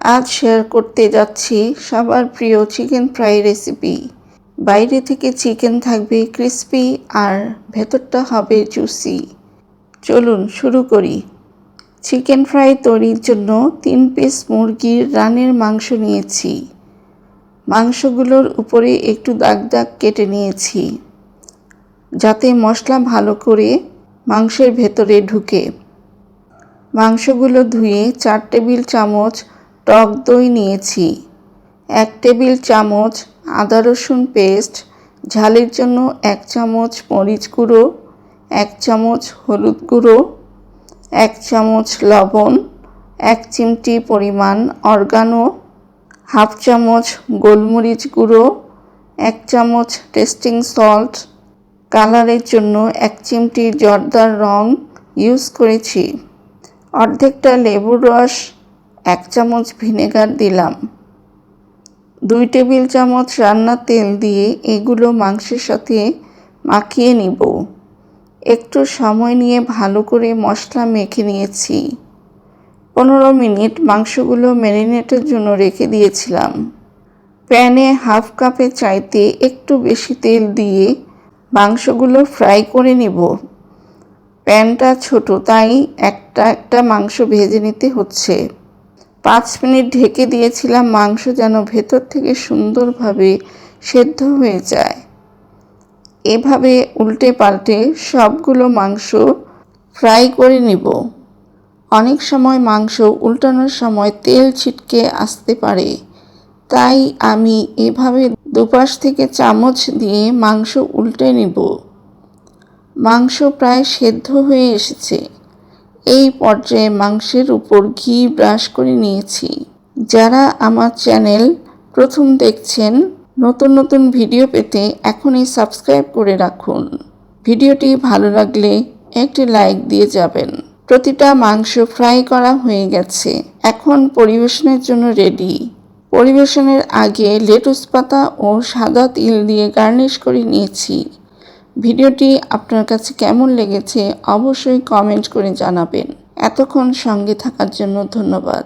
আজ শেয়ার করতে যাচ্ছি সবার প্রিয় চিকেন ফ্রাই রেসিপি। বাইরে থেকে চিকেন থাকবে ক্রিস্পি আর ভেতরটা হবে জুসি। চলুন শুরু করি। চিকেন ফ্রাই তৈরির জন্য 3 পিস মুরগির রানের মাংস নিয়েছি। মাংসগুলোর উপরে একটু দাগ দাগ কেটে নিয়েছি, যাতে মশলা ভালো করে মাংসের ভেতরে ঢুকে। মাংসগুলো ধুয়ে 4 টেবিল চামচ টক দই নিয়েছি, 1 টেবিল চামচ আদা রসুন পেস্ট, ঝালের জন্য 1 চামচ মরিচ গুঁড়ো, 1 চামচ হলুদ গুঁড়ো, 1 চামচ লবণ, 1 চিমটি পরিমাণ অরগানো, হাফ চামচ গোলমরিচ গুঁড়ো, 1 চামচ টেস্টিং সল্ট, কালারের জন্য 1 চিমটি জর্দার রং ইউজ করেছি। অর্ধেকটা লেবুর রস, 1 চামচ ভিনেগার দিলাম। 2 টেবিল চামচ রান্নার তেল দিয়ে এগুলো মাংসের সাথে মাখিয়ে নিব। একটু সময় নিয়ে ভালো করে মশলা মেখে নিয়েছি। 15 মিনিট মাংসগুলো ম্যারিনেটের জন্য রেখে দিয়েছিলাম। প্যানে হাফ কাপের চাইতে একটু বেশি তেল দিয়ে মাংসগুলো ফ্রাই করে নিব। প্যানটা ছোট, তাই একটা মাংস ভেজে নিতে হচ্ছে। 5 মিনিট ঢেকে দিয়েছিলাম মাংস যেন ভেতর থেকে সুন্দরভাবে সেদ্ধ হয়ে যায়। এভাবে উল্টে পাল্টে সবগুলো মাংস ফ্রাই করে নিব। অনেক সময় মাংস উল্টানোর সময় তেল ছিটকে আসতে পারে, তাই আমি এভাবে দুপাশ থেকে চামচ দিয়ে মাংস উল্টে নিব। মাংস প্রায় সেদ্ধ হয়ে এসেছে। এই পর্যায়ে মাংসের উপর ঘি ব্রাশ করে নিয়েছি। যারা আমার চ্যানেল প্রথম দেখছেন, নতুন নতুন ভিডিও পেতে এখনই সাবস্ক্রাইব করে রাখুন। ভিডিওটি ভালো লাগলে একটি লাইক দিয়ে যাবেন। প্রতিটা মাংস ফ্রাই করা হয়ে গেছে। এখন পরিবেশনের জন্য রেডি। পরিবেশনের আগে লেটুস পাতা ও সাদা তিল দিয়ে গার্নিশ করে নিয়েছি। ভিডিওটি আপনার কাছে কেমন লেগেছে অবশ্যই কমেন্ট করে জানাবেন। এতক্ষণ সঙ্গে থাকার জন্য ধন্যবাদ।